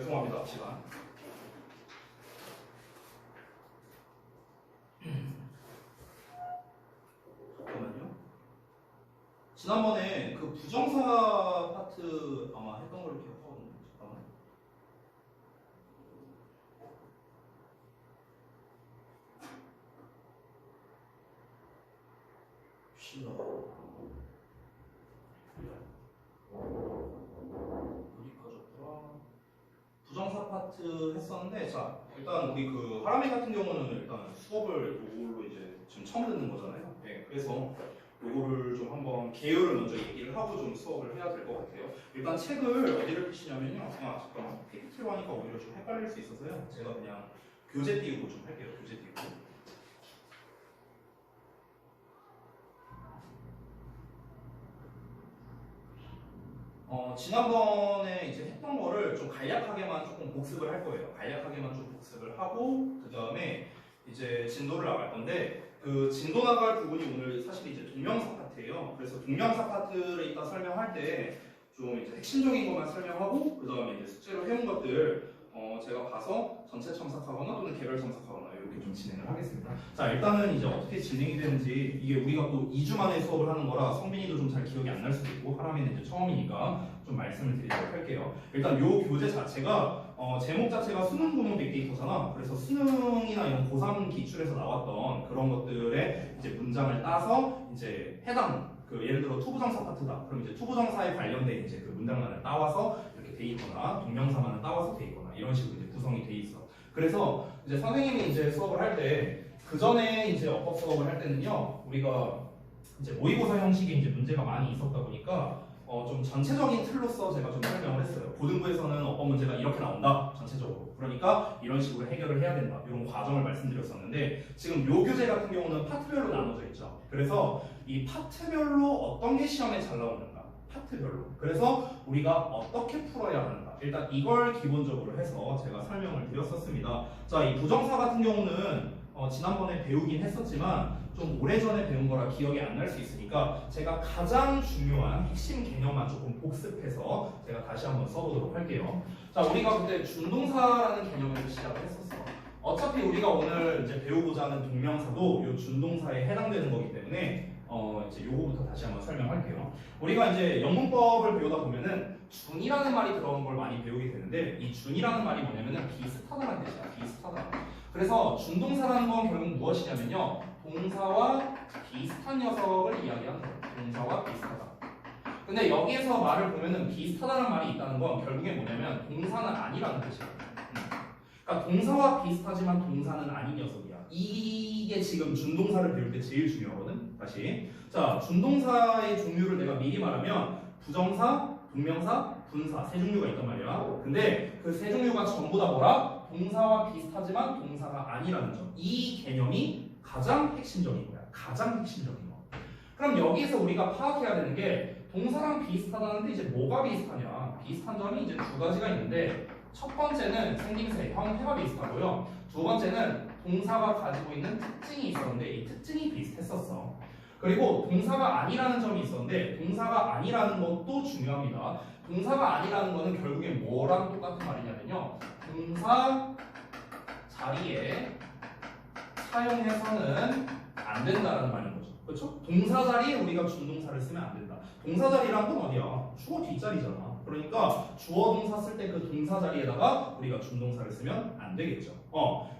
죄송합니다. 시간. 잠깐만요. 지난번에 그 부정사 파트 아마 했던 걸로 기억하거든요. 잠깐만. 쉬다. 어디 가졌더라? 부정사 파트 했었는데, 자 일단 우리 그 하라미 같은 경우는 일단 수업을 이걸로 이제 지금 처음 듣는 거잖아요. 네, 그래서 이거를 좀 한번 개요를 먼저 얘기를 하고 좀 수업을 해야 될 것 같아요. 일단 책을 어디를 펴시냐면요. 잠깐만, PPT로 하니까 오히려 좀 헷갈릴 수 있어서요. 제가 그냥 교재 띄우고 좀 할게요. 교재 띄우고. 지난번에 이제 했던 거를 좀 간략하게만 조금 복습을 할 거예요. 간략하게만 좀 복습을 하고 그 다음에 이제 진도를 나갈 건데 그 진도 나갈 부분이 오늘 사실 이제 동명사 파트예요. 그래서 동명사 파트를 이따 설명할 때 좀 이제 핵심적인 것만 설명하고 그 다음에 이제 숙제로 해온 것들 제가 봐서 전체 첨삭하거나 또는 개별 첨삭하거나 이렇게 좀 진행을 하겠습니다. 자 일단은 이제 어떻게 진행이 되는지 이게 우리가 또 2주 만에 수업을 하는 거라 성빈이도 좀 잘 기억이 안 날 수도 있고 하람이는 이제 처음이니까 좀 말씀을 드리도록 할게요. 일단 요 교재 자체가 제목 자체가 수능 구문 빅데이터잖아. 그래서 수능이나 이런 고3 기출에서 나왔던 그런 것들의 이제 문장을 따서 이제 해당 그 예를 들어 투부정사 파트다. 그럼 이제 투부정사에 관련된 이제 그 문장만을 따와서 이렇게 돼 있거나 동명사만을 따와서 돼 있거나 이런 식으로 이제 구성이 돼 있어. 그래서 이제 선생님이 이제 수업을 할 때 그 전에 이제 어법 수업을 할 때는요 우리가 이제 모의고사 형식의 이제 문제가 많이 있었다 보니까 좀 전체적인 틀로서 제가 좀 설명을 했어요. 고등부에서는 어법 문제가 이렇게 나온다 전체적으로. 그러니까 이런 식으로 해결을 해야 된다. 이런 과정을 말씀드렸었는데 지금 요 교재 같은 경우는 파트별로 나눠져 있죠. 그래서 이 파트별로 어떤 게 시험에 잘 나오는가? 파트별로. 그래서 우리가 어떻게 풀어야 하는가? 일단 이걸 기본적으로 해서 제가 설명을 드렸었습니다. 자, 이 부정사 같은 경우는 지난번에 배우긴 했었지만 좀 오래전에 배운 거라 기억이 안 날 수 있으니까 제가 가장 중요한 핵심 개념만 조금 복습해서 제가 다시 한번 써보도록 할게요. 자, 우리가 그때 준동사라는 개념으로 시작을 했었어. 어차피 우리가 오늘 이제 배우고자 하는 동명사도 이 준동사에 해당되는 거기 때문에 이제 요거부터 다시 한번 설명할게요. 우리가 이제 영문법을 배우다 보면은 준이라는 말이 들어온 걸 많이 배우게 되는데 이 준이라는 말이 뭐냐면은 비슷하다는 뜻이야. 비슷하다. 그래서 준동사라는 건 결국 무엇이냐면요. 동사와 비슷한 녀석을 이야기하는 거예요. 동사와 비슷하다. 근데 여기에서 말을 보면은 비슷하다는 말이 있다는 건 결국에 뭐냐면 동사는 아니라는 뜻이에요. 그러니까 동사와 비슷하지만 동사는 아닌 녀석이야. 이게 지금 준동사를 배울 때 제일 중요하거든. 다시. 자, 준동사의 종류를 내가 미리 말하면 부정사, 동명사, 분사 세 종류가 있단 말이야. 근데 그 세 종류가 전부 다 뭐라? 동사와 비슷하지만 동사가 아니라는 점. 이 개념이 가장 핵심적인 거야. 가장 핵심적인 거. 그럼 여기에서 우리가 파악해야 되는 게 동사랑 비슷하다는데 이제 뭐가 비슷하냐? 비슷한 점이 이제 두 가지가 있는데 첫 번째는 생김새, 형태가 비슷하고요. 두 번째는 동사가 가지고 있는 특징이 있었는데 이 특징이 비슷했었어. 그리고 동사가 아니라는 점이 있었는데 동사가 아니라는 것도 중요합니다. 동사가 아니라는 거는 결국에 뭐랑 똑같은 말이냐면요. 동사 자리에 사용해서는 안 된다는 말인 거죠. 그렇죠? 동사 자리에 우리가 준동사를 쓰면 안 된다. 동사 자리란 건 어디야? 주어 뒷자리잖아. 그러니까 주어 동사 쓸 때 그 동사 자리에다가 우리가 준동사를 쓰면 안 되겠죠.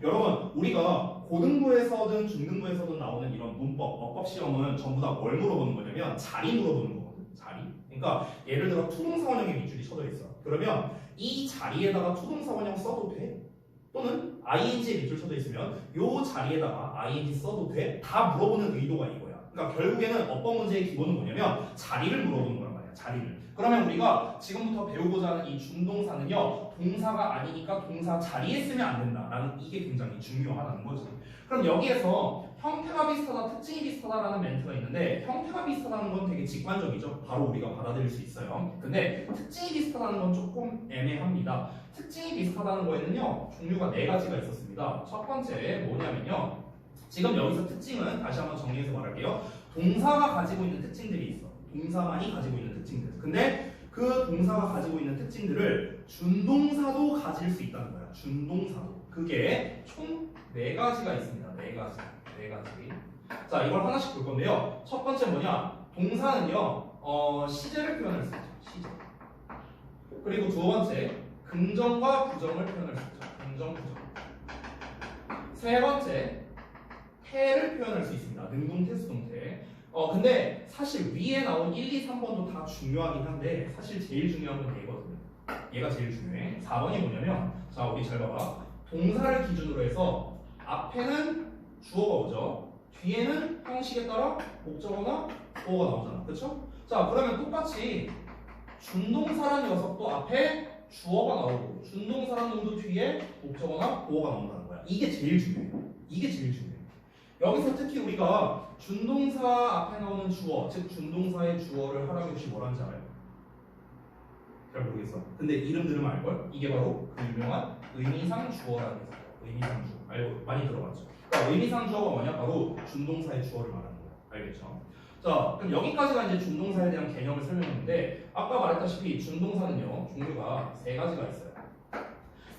여러분 우리가 고등부에서든 중등부에서든 나오는 이런 문법, 어법 시험은 전부 다 뭘 물어보는 거냐면 자리 물어보는 거거든. 자리. 그러니까 예를 들어 투동사 원형의 밑줄이 쳐져 있어. 그러면 이 자리에다가 투동사 원형 써도 돼? 또는 ing의 밑줄 쳐져 있으면 이 자리에다가 ing 써도 돼? 다 물어보는 의도가 이거야. 그러니까 결국에는 어법 문제의 기본은 뭐냐면 자리를 물어보는 거란 말이야. 자리를. 그러면 우리가 지금부터 배우고자 하는 이 준동사는요. 동사가 아니니까 동사 자리에 쓰면 안 된다라는 이게 굉장히 중요하다는 거지. 그럼 여기에서 형태가 비슷하다, 특징이 비슷하다라는 멘트가 있는데 형태가 비슷하다는 건 되게 직관적이죠. 바로 우리가 받아들일 수 있어요. 근데 특징이 비슷하다는 건 조금 애매합니다. 특징이 비슷하다는 거에는요. 종류가 네 가지가 있었습니다. 첫 번째 뭐냐면요. 지금 여기서 특징은 다시 한번 정리해서 말할게요. 동사가 가지고 있는 특징들이 있어. 동사만이 가지고 있는 특징들. 근데 그 동사가 가지고 있는 특징들을 준동사도 가질 수 있다는 거야. 준동사도. 그게 총 4가지가 있습니다. 4가지. 자, 이걸 하나씩 볼 건데요. 첫 번째 뭐냐? 동사는요, 시제를 표현할 수 있죠. 시제. 그리고 두 번째, 긍정과 부정을 표현할 수 있죠. 긍정, 부정. 세 번째, 태를 표현할 수 있습니다. 능동태, 수동태. 근데 사실 위에 나온 1, 2, 3번도 다 중요하긴 한데 사실 제일 중요한 건 얘거든요. 얘가 제일 중요해. 4번이 뭐냐면, 자, 우리 잘 봐봐. 동사를 기준으로 해서 앞에는 주어가 오죠. 뒤에는 형식에 따라 목적어나 보어가 나오잖아. 그쵸? 자, 그러면 똑같이 준동사라는 녀석도 앞에 주어가 나오고 준동사라는 놈도 뒤에 목적어나 보어가 나온다는 거야. 이게 제일 중요해요. 이게 제일 중요해요. 여기서 특히 우리가 준동사 앞에 나오는 주어, 즉 준동사의 주어를 하라고 혹시 뭐라는지 알아요? 잘 모르겠어. 근데 이름 들으면 알걸? 이게 바로 그 유명한 의미상 주어라는 거예요. 의미상 주어. 알고 많이 들어봤죠? 그러니까 의미상 주어가 뭐냐? 바로 준동사의 주어를 말하는 거예요. 알겠죠? 자, 그럼 여기까지가 이제 준동사에 대한 개념을 설명했는데 아까 말했다시피 준동사는요 종류가 3가지가 있어요.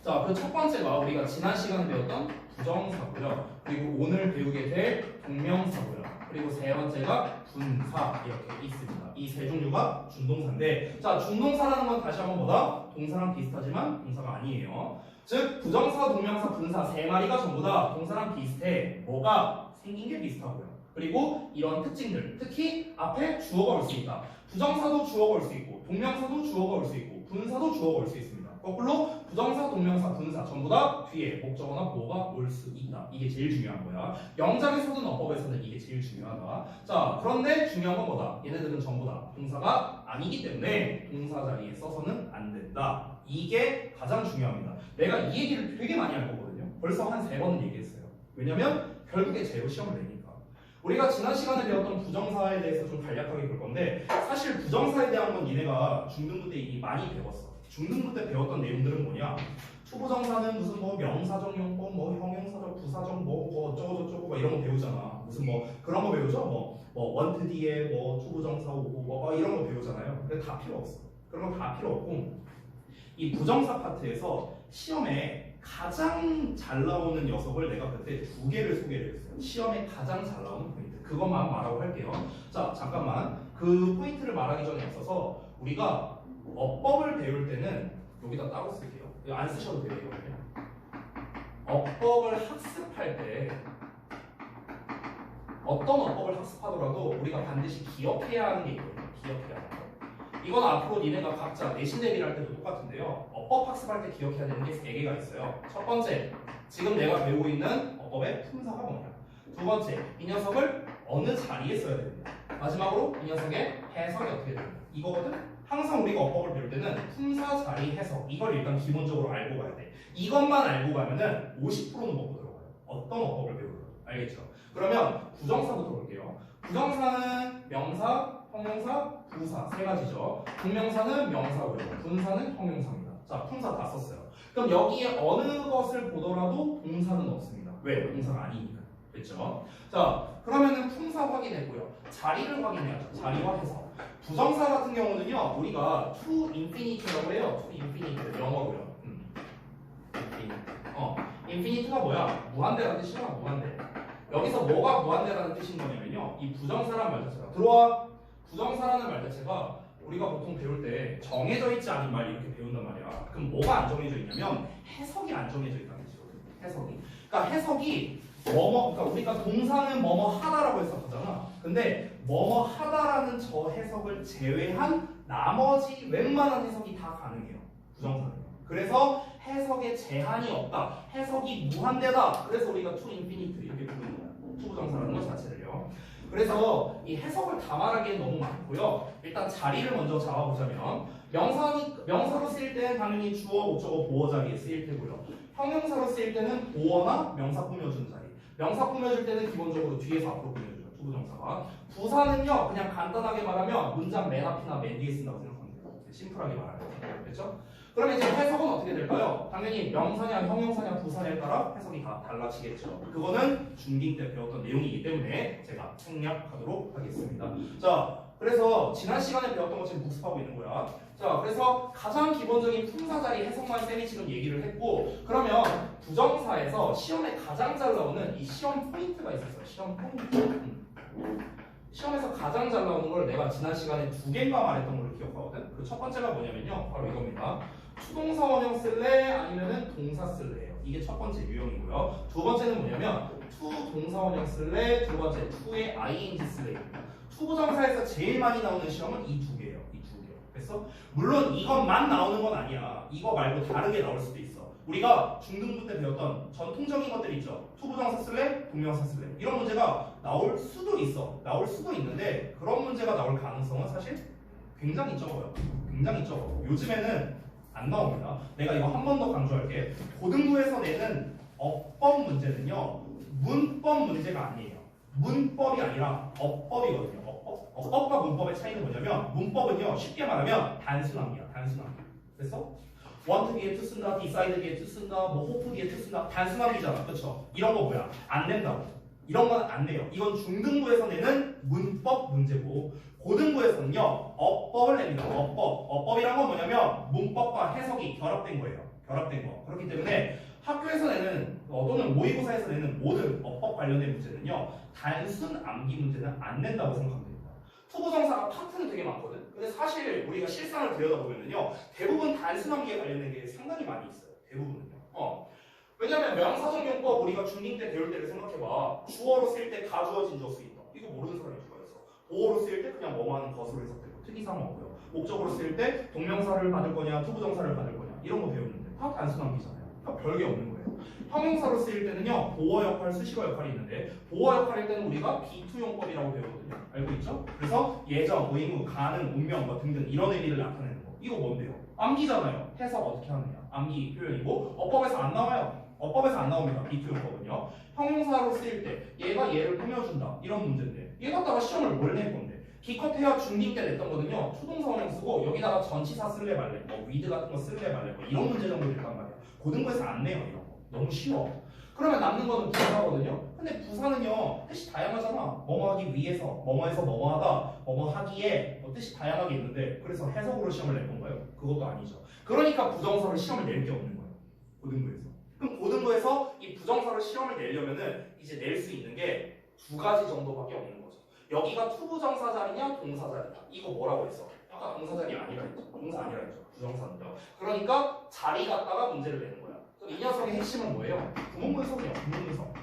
자, 그 첫 번째가 우리가 지난 시간에 배웠던 부정사고요. 그리고 오늘 배우게 될 동명사고요. 그리고 세 번째가 분사 이렇게 있습니다. 이 세 종류가 준동사인데, 자, 준동사라는 건 다시 한번 뭐다? 동사랑 비슷하지만 동사가 아니에요. 즉 부정사, 동명사, 분사 3마리가 전부 다 동사랑 비슷해. 뭐가? 생긴 게 비슷하고요. 그리고 이런 특징들, 특히 앞에 주어가 올 수 있다. 부정사도 주어가 올 수 있고 동명사도 주어가 올 수 있고 분사도 주어가 올 수 있습니다. 거꾸로 부정사, 동명사, 분사 전부 다 뒤에 목적어나 보어가 올 수 있다. 이게 제일 중요한 거야. 영작에서든 어법에서는 이게 제일 중요하다. 자, 그런데 중요한 건 뭐다? 얘네들은 전부 다 동사가 아니기 때문에 동사 자리에 써서는 안 된다. 이게 가장 중요합니다. 내가 이 얘기를 되게 많이 할 거거든요. 벌써 한 3번은 얘기했어요. 왜냐면 결국에 제로 시험을 내니까. 우리가 지난 시간에 배웠던 부정사에 대해서 좀 간략하게 볼 건데 사실 부정사에 대한 건 니네가 중등부 때 이미 많이 배웠어. 중등부 때 배웠던 내용들은 뭐냐? 투부정사는 무슨 뭐 명사적 용법, 뭐 형용사적, 부사적 뭐 어쩌고 저쩌고 뭐 이런 거 배우잖아. 무슨 뭐 그런 거 배우죠? 뭐 원트 뒤에 뭐 투부정사 오고 뭐 이런 거 배우잖아요. 근데 다 필요 없어. 그런 거 다 필요 없고 이 부정사 파트에서 시험에 가장 잘 나오는 녀석을 내가 그때 2개를 소개를 했어요. 시험에 가장 잘 나오는 포인트. 그것만 말하고 할게요. 자, 잠깐만. 그 포인트를 말하기 전에 앞서서 우리가 어법을 배울 때는 여기다 따로 쓸게요. 이거 안 쓰셔도 돼요. 이거는요. 어법을 학습할 때 어떤 어법을 학습하더라도 우리가 반드시 기억해야 하는 게 있거든요. 기억해야 하는 거. 이건 앞으로 니네가 각자 내신 대비를 할 때도 똑같은데요. 어법 학습할 때 기억해야 되는 게 3개가 있어요. 첫 번째, 지금 내가 배우고 있는 어법의 품사가 뭐냐. 두 번째, 이 녀석을 어느 자리에 써야 됩니다. 마지막으로 이 녀석의 해석이 어떻게 됩니다. 이거거든? 항상 우리가 어법을 배울 때는 품사, 자리, 해석 이걸 일단 기본적으로 알고 가야 돼. 이것만 알고 가면은 50%는 먹고 들어가요. 어떤 어법을 배우든. 알겠죠? 그러면 부정사부터 볼게요. 부정사는 명사, 형용사, 부사 3가지죠. 동명사는 명사고요. 분사는 형용사입니다. 자, 품사 다 썼어요. 그럼 여기에 어느 것을 보더라도 동사는 없습니다. 왜? 동사가 아니니까. 그렇죠? 자, 그러면은 품사 확인했고요. 자리를 확인해야죠. 자리와 해석. 부정사 같은 경우는요, 우리가 to infinity라고 해요. to infinity 영어로요. infinite가 뭐야? 무한대라는 뜻이야. 무한대. 여기서 뭐가 무한대라는 뜻인 거냐면요, 이 부정사라는 말 자체가 들어와. 부정사라는 말 자체가 우리가 보통 배울 때 정해져 있지 않은 말 이렇게 배운단 말이야. 그럼 뭐가 안 정해져 있냐면 해석이 안 정해져 있다는 뜻이거든. 해석이. 그러니까 해석이 그러니까 우리가 동사는 뭐뭐 하다라고 해석하잖아. 근데 뭐뭐 하다라는 저 해석을 제외한 나머지 웬만한 해석이 다 가능해요. 부정사는. 그래서 해석에 제한이 없다. 해석이 무한대다. 그래서 우리가 to infinite 이렇게 부르는 거야. to 부정사라는 것 자체를요. 그래서 이 해석을 다 말하기엔 너무 많고요. 일단 자리를 먼저 잡아보자면 명사로 쓰일 때는 당연히 주어, 목적어, 보어 자리에 쓰일 테고요. 형용사로 쓰일 때는 보어나 명사 꾸며준 자리. 명사 꾸며줄 때는 기본적으로 뒤에서 앞으로 꾸며주죠. 투부정사가. 부사는요, 그냥 간단하게 말하면 문장 맨 앞이나 맨 뒤에 쓴다고 생각하면 돼요. 심플하게 말하면. 그렇죠? 그러면 이제 해석은 어떻게 될까요? 당연히 명사냐, 형용사냐, 부사냐에 따라 해석이 다 달라지겠죠. 그거는 중딩 때 배웠던 내용이기 때문에 제가 생략하도록 하겠습니다. 자, 그래서 지난 시간에 배웠던 거 지금 복습하고 있는 거야. 자, 그래서 가장 기본적인 품사자리 해석만 쌤이 지금 얘기를 했고, 그러면 부정사에서 시험에 가장 잘 나오는 이 시험 포인트가 있었어요. 시험 포인트. 시험에서 가장 잘 나오는 걸 내가 지난 시간에 2개인가 말했던 걸로 기억하거든. 그 첫 번째가 뭐냐면요, 바로 이겁니다. 추동사 원형 쓸래 아니면은 동사 쓸래예요. 이게 첫 번째 유형이고요. 두 번째는 뭐냐면 투 동사 원형 쓸래, 두 번째 투의 ing 쓸래입니다. 투부정사에서 제일 많이 나오는 시험은 이 두 개예요. 이 두 개. 그래서 물론 이것만 나오는 건 아니야. 이거 말고 다르게 나올 수도 있어. 우리가 중등부 때 배웠던 전통적인 것들 있죠. 투부정사 쓸래, 동명사 쓸래. 이런 문제가 나올 수도 있어. 나올 수도 있는데 그런 문제가 나올 가능성은 사실 굉장히 적어요. 굉장히 적어. 요즘에는 안 나옵니다. 내가 이거 한 번 더 강조할게. 고등부에서 내는 어법 문제는요, 문법 문제가 아니에요. 문법이 아니라 어법이거든요. 어법. 어법과 문법의 차이는 뭐냐면, 문법은요, 쉽게 말하면 단순함이야. 단순함. 그래서 want 뒤에 to 쓴다, decide 뒤에 to 쓴다, 뭐 hope 뒤에 to 쓴다. 단순함이잖아. 그렇죠? 이런 거 뭐야? 안 낸다고. 이런 건 안 내요. 이건 중등부에서 내는 문법 문제고, 고등부에서는요, 어법을 냅니다. 어법. 어법이란 건 뭐냐면 문법과 해석이 결합된 거예요. 결합된 거. 그렇기 때문에 학교에서 내는 또는 모의고사에서 내는 모든 어법 관련된 문제는요, 단순 암기 문제는 안 낸다고 생각하면 됩니다. 투부정사가 파트는 되게 많거든. 근데 사실 우리가 실상을 들여다보면요, 대부분 단순 암기에 관련된 게 상당히 많이 있어요. 대부분은요. 왜냐면 명사적 용법 우리가 중딩 때 배울 때를 생각해봐. 주어로 쓸 때 가주어 진주어 쓰인다. 이거 모르는 사람이 누가 있어. 보어로 쓸 때 그냥 뭐뭐 하는 것으로 해석되고 특이사항 없고요. 목적으로 쓸 때 동명사를 받을 거냐 투부정사를 받을 거냐 이런 거 배우는데 다 단순 암기잖아요. 다 별게 없는 거예요. 형용사로 쓰일 때는요, 보어 역할, 수식어 역할이 있는데, 보어 역할일 때는 우리가 비투용법이라고 배우거든요. 알고 있죠? 그래서 예정, 의무, 가능, 운명 뭐 등등 이런 의미를 나타내는 거. 이거 뭔데요? 암기잖아요. 해석 어떻게 하느냐. 암기 표현이고, 어법에서 안 나와요. 어법에서 안 나옵니다. 비투용법은요. 형용사로 쓰일 때 얘가 얘를 꾸며준다. 이런 문제인데, 얘 갖다가 시험을 뭘 낼 건데? 기껏해야 중딩 때 냈던 거는요, 추동사 원형 쓰고 여기다가 전치사 쓸래 말래, 뭐 위드 같은 거 쓸래 말래, 뭐 이런 문제 정도 됐단 말이야. 고등부에서 안 내요. 이런 거 너무 쉬워. 그러면 남는 거는 부사거든요. 근데 부사는요, 뜻이 다양하잖아. 뭐뭐 하기 위해서, 뭐뭐해서 뭐뭐하다, 뭐뭐 하기에 뭐 뜻이 다양하게 있는데, 그래서 해석으로 시험을 낼 건가요? 그것도 아니죠. 그러니까 부정사로 시험을 낼 게 없는 거예요. 고등부에서. 그럼 고등부에서 이 부정사로 시험을 내려면은 이제 낼 수 있는 게 두 가지 정도밖에 없는 거죠. 여기가 투부정사 자리냐 동사 자리냐. 이거 뭐라고 했어? 아까 동사 자리 아니라 했죠. 동사 아니라 했죠. 부정사인데요. 그러니까 자리 갖다가 문제를 내는 거야. 그럼 이 녀석의 핵심은 뭐예요? 부문분석이에요. 부문분석.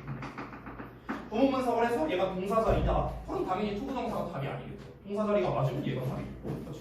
부문분석을 해서 얘가 동사 자리다. 그럼 당연히 투부정사가 답이 아니겠죠. 동사 자리가 맞으면 얘가 답이고. 그렇죠.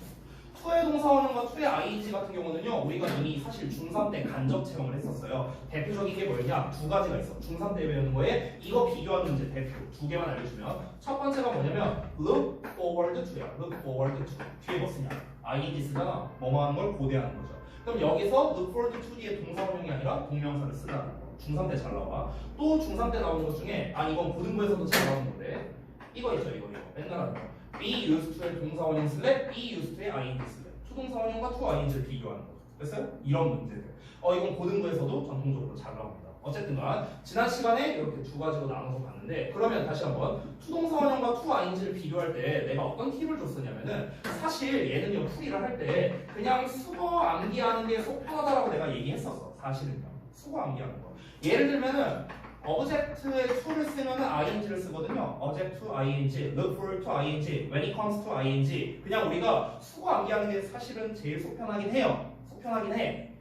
투의 동사원형과 투의 ing 같은 경우는요, 우리가 이미 사실 중3 때 간접 체험을 했었어요. 대표적인 게 뭐냐? 두 가지가 있어. 중3 때 배우는 거에 이거 비교하는 문제 대표 두 개만 알려주면, 첫 번째가 뭐냐면 look forward to야. look forward to. 뒤에 뭐 쓰냐? ing 쓰잖아. 뭐뭐 하는 걸 고대하는 거죠. 그럼 여기서 look forward to 뒤에 동사원형이 아니라 동명사를 쓰다는 거. 중3 때 잘 나와. 또 중3 때 나오는 것 중에, 이건 고등부에서도 잘 나오는 건데, 이거 있죠. 이거 맨날 하는 거. be used to의 동사원형 쓸래, be used to의 ing 쓸래. 투동사원형과 to ing를 비교하는 거. 됐어요? 이런 문제들. 이건 고등부에서도 전통적으로 잘 나옵니다. 어쨌든간 지난 시간에 이렇게 두 가지로 나눠서 봤는데, 그러면 다시 한번 투동사원형과 to ing를 비교할 때 내가 어떤 팁을 줬었냐면은, 사실 얘는요, 풀이를 할 때 그냥 수거 암기하는 게 속 편하다라고 내가 얘기했었어. 사실은요. 수거 암기하는 거. 예를 들면은 object의 to를 쓰면은 ing를 쓰거든요. object to ing, look forward to ing, when it comes to ing. 그냥 우리가 수거 암기하는 게 사실은 제일 속편하긴 해요. 속편하긴 해.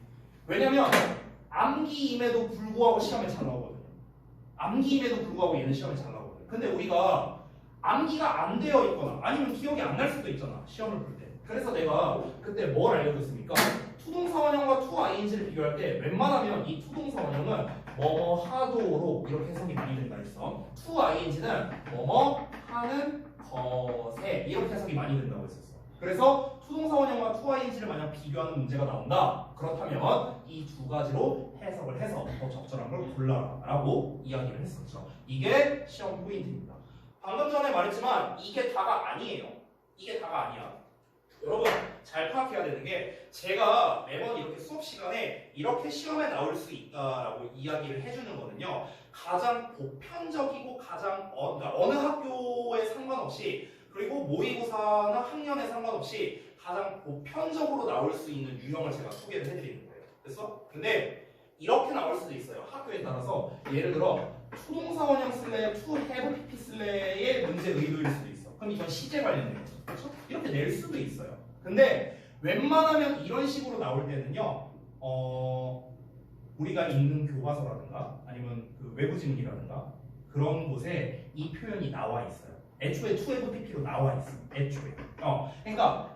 왜냐면 암기임에도 불구하고 시험에 잘 나오거든요. 암기임에도 불구하고 얘는 시험에 잘 나오거든요. 근데 우리가 암기가 안 되어 있거나 아니면 기억이 안 날 수도 있잖아. 시험을 볼 때. 그래서 내가 그때 뭘 알려줬습니까? 투동사원형과 to ing를 비교할 때 웬만하면 이 투동사원형은 뭐뭐 하도록 이렇게 해석이 많이 된다 했어. to ing는 뭐뭐 하는 것에 이렇게 해석이 많이 된다고 했었어. 그래서 투동사원형과 to ing를 만약 비교하는 문제가 나온다. 그렇다면 이 두 가지로 해석을 해서 더 적절한 걸 골라라 라고 이야기를 했었죠. 이게 시험 포인트입니다. 방금 전에 말했지만 이게 다가 아니에요. 이게 다가 아니야. 여러분 잘 파악해야 되는 게, 제가 매번 이렇게 수업 시간에 이렇게 시험에 나올 수 있다라고 이야기를 해주는 거는요, 가장 보편적이고 가장 그러니까 어느 학교에 상관없이 그리고 모의고사나 학년에 상관없이 가장 보편적으로 나올 수 있는 유형을 제가 소개를 해드리는 거예요. 됐어? 근데 이렇게 나올 수도 있어요. 학교에 따라서 예를 들어 초동사 원형 슬래, to have pp 슬래의 문제 의도일 수도 있어. 그럼 이건 시제 관련된 거죠. 그렇죠? 이렇게 낼 수도 있어요. 근데 웬만하면 이런 식으로 나올 때는요. 우리가 읽는 교과서라든가 아니면 그 외부 지문이라든가 그런 곳에 이 표현이 나와 있어요. 애초에 to have pp로 나와 있어. 애초에. 그러니까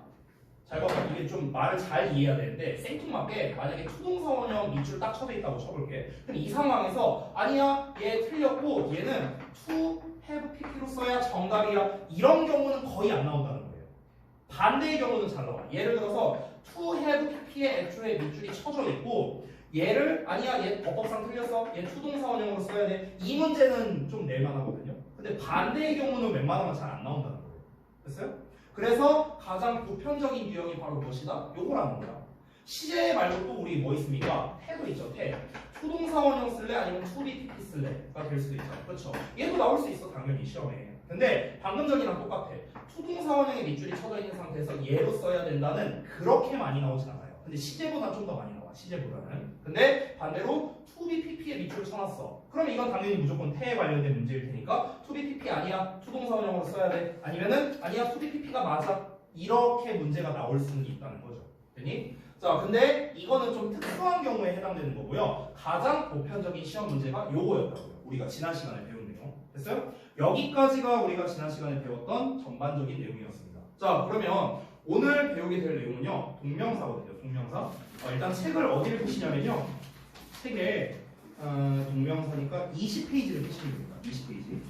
잘 봐봐. 이게 좀 말을 잘 이해해야 되는데 생뚱맞게 만약에 투동사 원형 밑줄 딱 쳐져 있다고 쳐볼게. 그럼 이 상황에서 아니야 얘 틀렸고 얘는 to have pp로 써야 정답이야. 이런 경우는 거의 안 나온다는 거예요. 반대의 경우는 잘 나와. 예를 들어서 to have pp에 애초에 밑줄이 쳐져 있고 얘를 아니야 얘 법법상 틀렸어. 얘 투동사 원형으로 써야 돼. 이 문제는 좀 낼만하거든요. 근데 반대의 경우는 웬만하면 잘 안 나온다는 거예요. 됐어요? 그래서 가장 보편적인 유형이 바로 무엇이다? 요거라는 거야. 시제 말고 또 우리 뭐 있습니까? 태도 있죠, 태. 초동사 원형 쓸래 아니면 to be pp 쓸래가 될 수도 있죠. 그렇죠. 얘도 나올 수 있어 당연히 시험에. 근데 방금 전이랑 똑같아. 초동사 원형에 밑줄이 쳐져 있는 상태에서 얘로 써야 된다는 그렇게 많이 나오진 않아요. 근데 시제보다 좀 더 많이 나와. 시제보다는. 근데 반대로 to be pp에 밑줄 쳐놨어. 그럼 이건 당연히 무조건 태에 관련된 문제일 테니까 to be pp 아니야. 초동사 원형으로 써야 돼. 아니면은 아니야 to be pp가 맞아. 이렇게 문제가 나올 수는 있다는 거죠. 됐니? 자, 근데 이거는 좀 특수한 경우에 해당되는 거고요. 가장 보편적인 시험 문제가 요거였다고요. 우리가 지난 시간에 배운 내용. 됐어요? 여기까지가 우리가 지난 시간에 배웠던 전반적인 내용이었습니다. 자, 그러면 오늘 배우게 될 내용은요. 동명사거든요. 동명사. 일단 책을 어디를 펴시냐면요. 책에 동명사니까 20페이지를 펴시면 됩니다. 20페이지.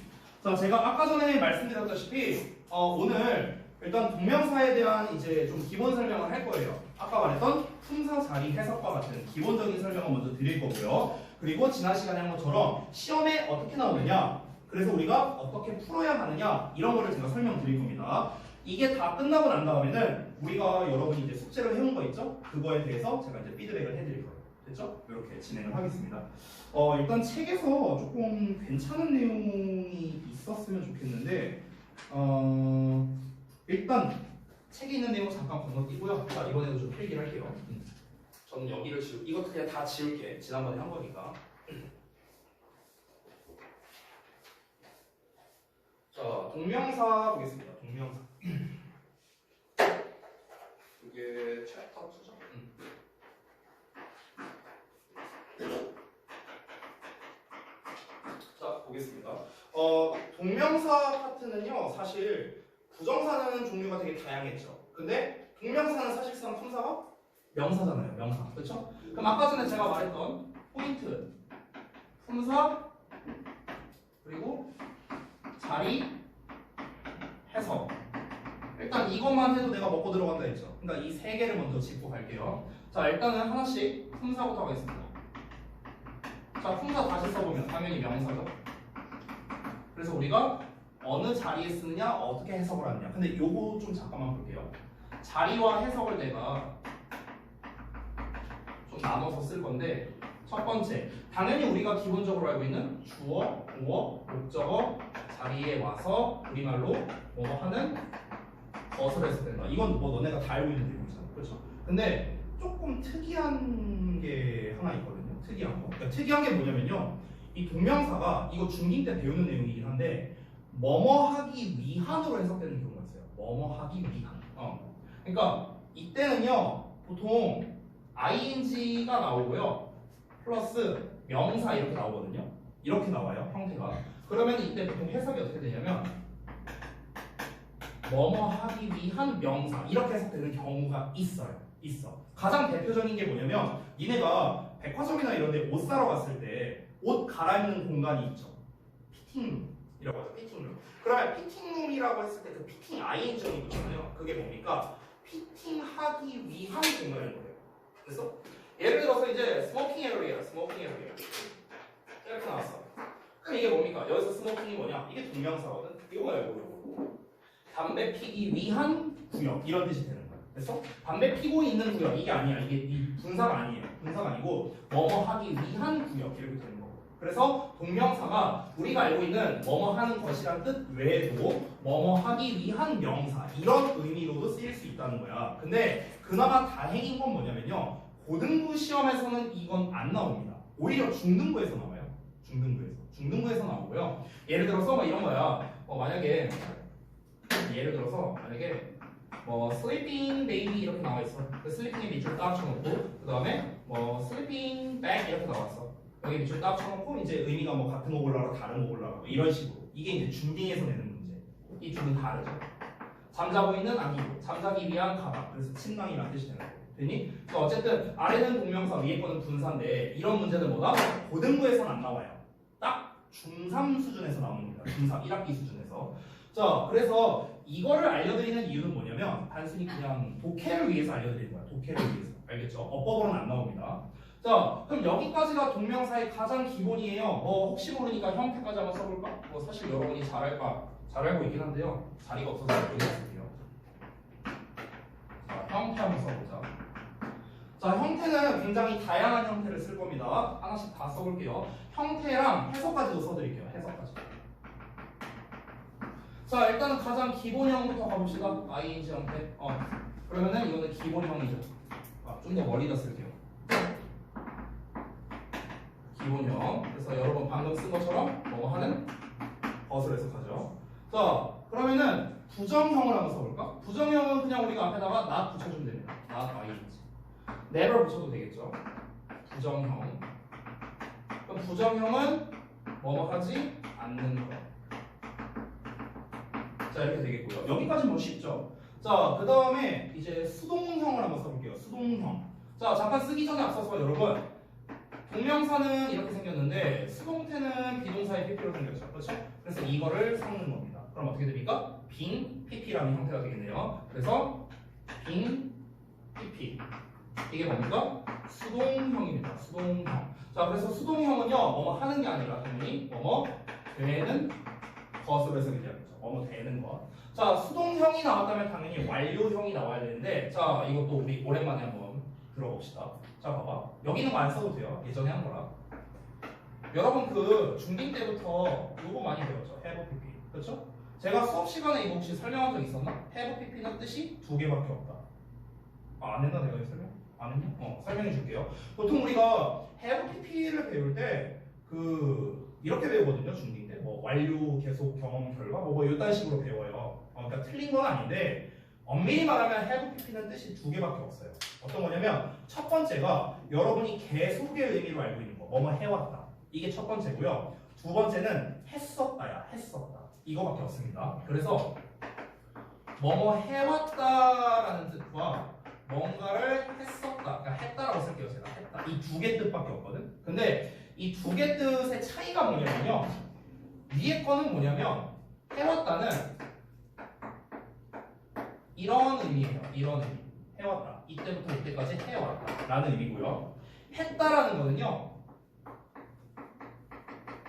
자, 제가 아까 전에 말씀드렸다시피 오늘 일단 동명사에 대한 이제 좀 기본 설명을 할 거예요. 아까 말했던 품사 자리 해석과 같은 기본적인 설명을 먼저 드릴 거고요. 그리고 지난 시간에 한 것처럼 시험에 어떻게 나오느냐, 그래서 우리가 어떻게 풀어야 하느냐 이런 거를 제가 설명드릴 겁니다. 이게 다 끝나고 난 다음에는 우리가 여러분이 이제 숙제를 해온 거 있죠? 그거에 대해서 제가 이제 피드백을 해드릴 거예요. 됐죠? 이렇게 진행을 하겠습니다. 일단 책에서 조금 괜찮은 내용이 있었으면 좋겠는데 일단 책에 있는 내용 잠깐 건너뛰고요. 자, 이번에도 좀 필기를 할게요. 저는 여기를 이것도 그냥 다 지울게. 지난번에 한 거니까. 자, 동명사 보겠습니다. 동명사. 이게 챕터 2죠. 자, 보겠습니다. 동명사 파트는요, 사실 부정사는 종류가 되게 다양했죠. 근데 동명사는 사실상 품사가 명사잖아요. 명사. 그렇죠? 그럼 아까 전에 제가 말했던 포인트, 품사, 그리고 자리, 해석. 일단 이것만 해도 내가 먹고 들어간다 했죠. 그러니까 이 세 개를 먼저 짚고 갈게요. 자, 일단은 하나씩 품사부터 하겠습니다. 자, 품사 다시 써보면 당연히 명사죠. 그래서 우리가 어느 자리에 쓰느냐, 어떻게 해석을 하느냐. 근데 요거 좀 잠깐만 볼게요. 자리와 해석을 내가 좀 나눠서 쓸 건데, 첫 번째, 당연히 우리가 기본적으로 알고 있는 주어, 보어, 목적어, 자리에 와서 우리말로 뭐 하는 것을 해서 된다. 이건 뭐 너네가 다 알고 있는 내용이잖아. 그렇죠? 근데 조금 특이한 게 하나 있거든요. 특이한 거. 그러니까 특이한 게 뭐냐면요. 이 동명사가 이거 중2 때 배우는 내용이긴 한데 뭐뭐 하기 위한으로 해석되는 경우가 있어요. 뭐뭐 하기 위한. 그러니까 이때는요. 보통 ing가 나오고요. 플러스 명사 이렇게 나오거든요. 이렇게 나와요. 형태가. 그러면 이때 보통 해석이 어떻게 되냐면 뭐뭐 하기 위한 명사 이렇게 해석되는 경우가 있어요. 있어. 가장 대표적인 게 뭐냐면 니네가 백화점이나 이런 데 옷 사러 갔을 때 옷 갈아입는 공간이 있죠. 피팅룸이라고 하죠. 피팅룸. 그러면 피팅룸이라고 했을 때 그 피팅 ing이 있잖아요. 그게 뭡니까? 피팅하기 위한 공간인 거예요. 그래서 예를 들어서 이제 스모킹 에리어 이렇게 나왔어. 그럼 이게 뭡니까? 여기서 스모킹이 뭐냐? 이게 동명사거든. 이거예요, 이거. 담배 피기 위한 구역 이런 뜻이 되는 거야. 그래서 담배 피고 있는 구역 이게 아니야. 이게 이 분사가 아니에요. 분사가 아니고 뭐뭐 하기 위한 구역 이렇게 되는 거고. 그래서 동명사가 우리가 알고 있는 뭐뭐 하는 것이란 뜻 외에도 뭐뭐 하기 위한 명사 이런 의미로도 쓰일 수 있다는 거야. 근데 그나마 다행인 건 뭐냐면요. 고등부 시험에서는 이건 안 나옵니다. 오히려 중등부에서 나와요. 중등부에서 나오고요. 예를 들어서 뭐 이런 거야. 만약에 예를 들어서 뭐 sleeping baby 이렇게 나와 있어. 그 sleeping에 밑줄 딱 쳐놓고 그 다음에 뭐 sleeping bag 이렇게 나왔어. 여기 밑줄 딱 쳐놓고 이제 의미가 뭐 같은 거 골라라 다른 거 골라라 뭐 이런 식으로. 이게 이제 중딩에서 내는 문제. 이 둘은 다르죠. 잠자고 있는 아기고 잠자기 위한 가방. 그래서 침낭이라는 뜻이 되는 거고. 되니? 어쨌든 아래는 동명사 위에 거는 분사인데 이런 문제는 뭐다? 고등부에서는 안 나와요. 딱 중3 수준에서 나오는 겁니다. 중3 1학기 수준에서. 자, 그래서 이거를 알려드리는 이유는 뭐냐면 단순히 그냥 독해를 위해서 알려드리는 거야. 독해를 위해서. 알겠죠? 어법으로는 안 나옵니다. 자, 그럼 여기까지가 동명사의 가장 기본이에요. 혹시 모르니까 형태까지 한번 써볼까? 사실 여러분이 잘 알고 있긴 한데요. 자리가 없어서 모르겠어요. 자, 형태 한번 써보자. 자, 형태는 굉장히 다양한 형태를 쓸 겁니다. 하나씩 다 써볼게요. 형태랑 해석까지도 써드릴게요. 해석까지. 자, 일단은 가장 기본형부터 가봅시다. ing 형태. 그러면은 이거는 기본형이죠. 좀 더 멀리다 쓸게요. 기본형. 그래서 여러분 방금 쓴 것처럼 뭐 하는 것을 해석하죠. 자, 그러면은 부정형을 한번 써볼까? 부정형은 그냥 우리가 앞에다가 not 붙여주면 됩니다. not ing. never 붙여도 되겠죠. 부정형. 그럼 부정형은 뭐뭐 하지 않는 것. 자, 이렇게 되겠고요. 여기까지 뭐 쉽죠. 자, 그 다음에 이제 수동형을 한번 써볼게요. 수동형. 자, 잠깐 쓰기 전에 앞서서 여러분 동명사는 이렇게 생겼는데 수동태는 비동사의 pp로 생겼죠. 그렇죠? 그래서 이거를 섞는 겁니다. 그럼 어떻게 됩니까? 빙 pp라는 형태가 되겠네요. 그래서 빙 pp. 이게 뭡니까? 수동형입니다. 수동형. 자, 그래서 수동형은요, 뭐뭐 하는 게 아니라 당연히 뭐뭐 되는 것으로 해석이 되는 거죠. 뭐뭐 되는 것. 자, 수동형이 나왔다면 당연히 완료형이 나와야 되는데, 자, 이것도 우리 오랜만에 한번 들어봅시다. 자, 봐봐. 여기 있는 거 안 써도 돼요. 예전에 한 거라. 여러분 그 중딩 때부터 이거 많이 배웠죠. have pp. 그렇죠? 제가 수업 시간에 이거 혹시 설명한 적 있었나? have pp는 뜻이 두 개밖에 없다. 안 했나 내가 설명? 안 했냐? 설명해 줄게요. 보통 우리가 have pp를 배울 때 이렇게 배우거든요. 중딩 때. 완료, 계속, 경험, 결과 이딴 식으로 배워요. 그러니까 틀린 건 아닌데 엄밀히 말하면 have pp는 뜻이 두 개밖에 없어요. 어떤 거냐면 첫 번째가 여러분이 계속의 의미로 알고 있는 거. 뭐뭐 해왔다. 이게 첫 번째고요. 두 번째는 했었다야. 했었다. 이거밖에 없습니다. 그래서 뭐뭐 해왔다라는 뜻과 뭔가를 했었다. 그러니까 했다라고 쓸게요. 제가 했다. 이 두 개 뜻밖에 없거든. 근데 이 두 개 뜻의 차이가 뭐냐면요. 위에 거는 뭐냐면 해왔다는 이런 의미예요. 이런 의미. 해왔다. 이때부터 이때까지 해왔다. 라는 의미고요. 했다라는 거는요.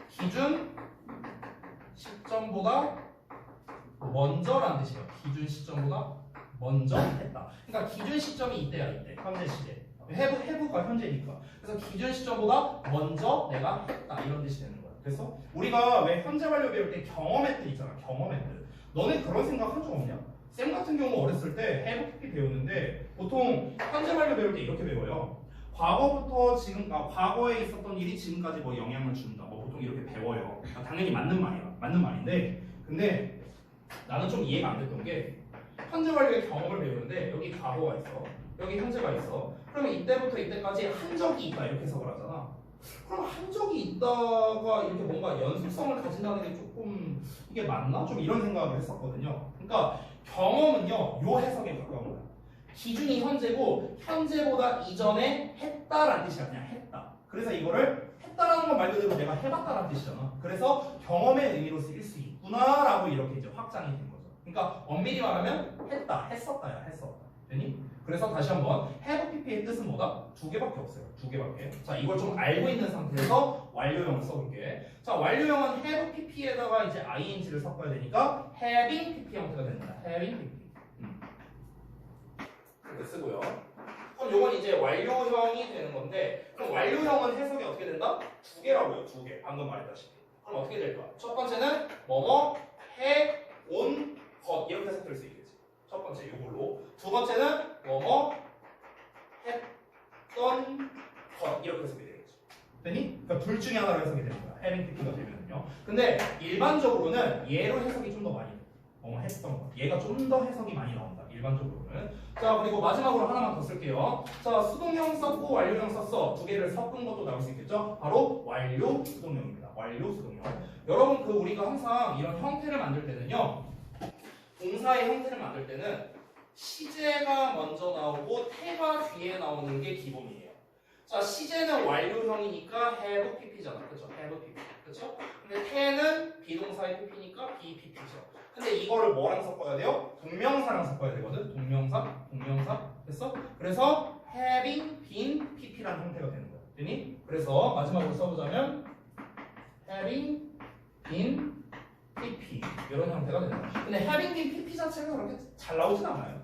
기준 시점보다 먼저라는 뜻이에요. 기준 시점보다 먼저 했다. 그러니까 기준 시점이 이때야. 이때. 현재 시제. 해부가 현재니까. 그래서 기준 시점보다 먼저 내가 했다. 이런 뜻이 되는 거야. 그래서 우리가 왜 현재 완료 배울 때 경험의 뜻 있잖아. 경험의 뜻. 너네 그런 생각 한 적 없냐? 쌤 같은 경우 어렸을 때 have pp 배우는데 보통 현재 완료 배울 때 이렇게 배워요. 과거부터 과거에 있었던 일이 지금까지 영향을 준다. 보통 이렇게 배워요. 당연히 맞는 말이야. 맞는 말인데 근데 나는 좀 이해가 안 됐던 게 현재 완료의 경험을 배우는데 여기 과거가 있어. 여기 현재가 있어. 그러면 이때부터 이때까지 한 적이 있다 이렇게 해석을 하잖아. 그럼 한 적이 있다가 이렇게 뭔가 연속성을 가진다는 게 조금 이게 맞나? 좀 이런 생각을 했었거든요. 그러니까 경험은요, 요 해석에 가까운 거야. 기준이 현재고 현재보다 이전에 했다라는 뜻이야. 그냥 했다. 그래서 이거를 했다라는 건 말 그대로 내가 해봤다라는 뜻이잖아. 그래서 경험의 의미로 쓰일 수 있구나라고 이렇게 이제 확장이 된 거죠. 그러니까 엄밀히 말하면 했다, 했었다야, 했었다. 되니? 그래서 다시 한번 have pp의 뜻은 뭐다? 두 개밖에 없어요. 두 개밖에. 자, 이걸 좀 알고 있는 상태에서 완료형을 써볼게. 자, 완료형은 have pp에다가 이제 ing를 섞어야 되니까 having pp 형태가 됩니다. having pp. 이렇게 쓰고요. 그럼 요건 이제 완료형이 되는 건데 그럼 완료형은 해석이 어떻게 된다? 두 개라고요. 두 개. 방금 말했다시피. 그럼 어떻게 될까? 첫 번째는 뭐뭐 해 온 것 이렇게 해석될 수 있겠지. 첫 번째 이걸로. 두 번째는 뭐뭐 했던 것 이렇게 해석이 되겠죠. 되니? 그러니까 둘 중에 하나로 해석이 되는 거야. having pp가 되면은요. 근데 일반적으로는 얘로 해석이 좀 더 많이 돼. 했던 것. 얘가 좀 더 해석이 많이 나온다. 일반적으로는. 자 그리고 마지막으로 하나만 더 쓸게요. 자 수동형 썼고 완료형 썼어. 두 개를 섞은 것도 나올 수 있겠죠. 바로 완료 수동형입니다. 완료 수동형. 여러분 그 우리가 항상 이런 형태를 만들 때는요. 동사의 형태를 만들 때는 시제가 먼저 나오고 태가 뒤에 나오는 게 기본이에요. 자 시제는 완료형이니까 have pp잖아. 그렇죠? have pp. 그렇죠? 근데 태는 비동사의 pp니까 be pp죠. 근데 이거를 뭐랑 섞어야 돼요? 동명사랑 섞어야 되거든. 동명사 됐어? 그래서 having been pp라는 형태가 되는 거야. 되니? 그래서 마지막으로 써보자면 having been pp 이런 형태가 되는 거야. 근데 having been pp 자체가 그렇게 잘 나오진 않아요.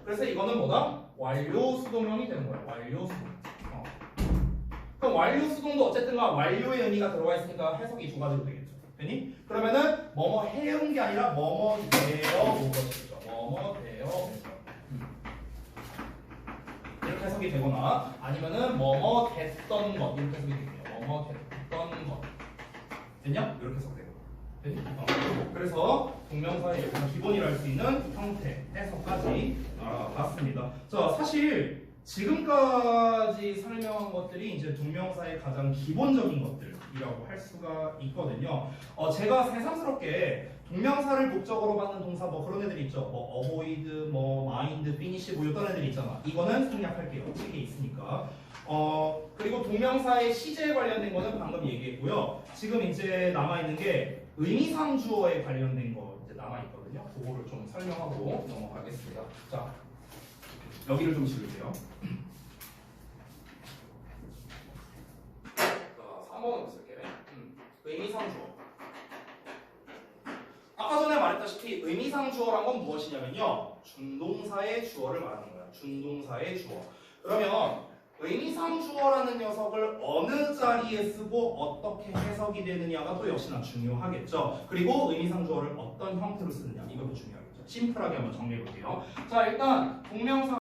그래서 이거는 뭐다? 완료 수동형이 되는 거야. 완료 수동. 그럼 완료 수동도 어쨌든가 완료의 의미가 들어가 있으니까 해석이 두 가지로 되겠죠. 되니? 그러면은 뭐뭐 해온 게 아니라 뭐뭐 되어 온 것이죠. 뭐뭐 되어 온 것. 이렇게 해석이 되거나 아니면은 뭐뭐 됐던 것 이렇게 해석이 되겠네요. 뭐뭐 됐던 것. 됐냐? 이렇게 해석되고. 되니? 그래서 동명사의 기본이라 할 수 있는 형태, 해석까지 알아봤습니다. 자, 사실 지금까지 설명한 것들이 이제 동명사의 가장 기본적인 것들이라고 할 수가 있거든요. 제가 새삼스럽게 동명사를 목적으로 받는 동사 뭐 그런 애들이 있죠. 뭐 avoid, 뭐 mind, finish 뭐 이런 애들이 있잖아. 이거는 생략할게요. 책에 있으니까. 그리고 동명사의 시제에 관련된 거는 방금 얘기했고요. 지금 이제 남아있는 게 의미상 주어에 관련된 거 이제 남아있거든요. 그거를 좀 설명하고 넘어가겠습니다. 자, 여기를 좀 지울게요. 자, 3번으로 쓸게. 의미상 주어. 아까 전에 말했다시피 의미상 주어란 건 무엇이냐면요. 준동사의 주어를 말하는 거야. 준동사의 주어. 그러면 의미상 주어라는 녀석을 어느 자리에 쓰고 어떻게 해석이 되느냐가 또 역시나 중요하겠죠. 그리고 의미상 주어를 어떤 형태로 쓰느냐 이것도 중요하겠죠. 심플하게 한번 정리해 볼게요. 자, 일단 동명사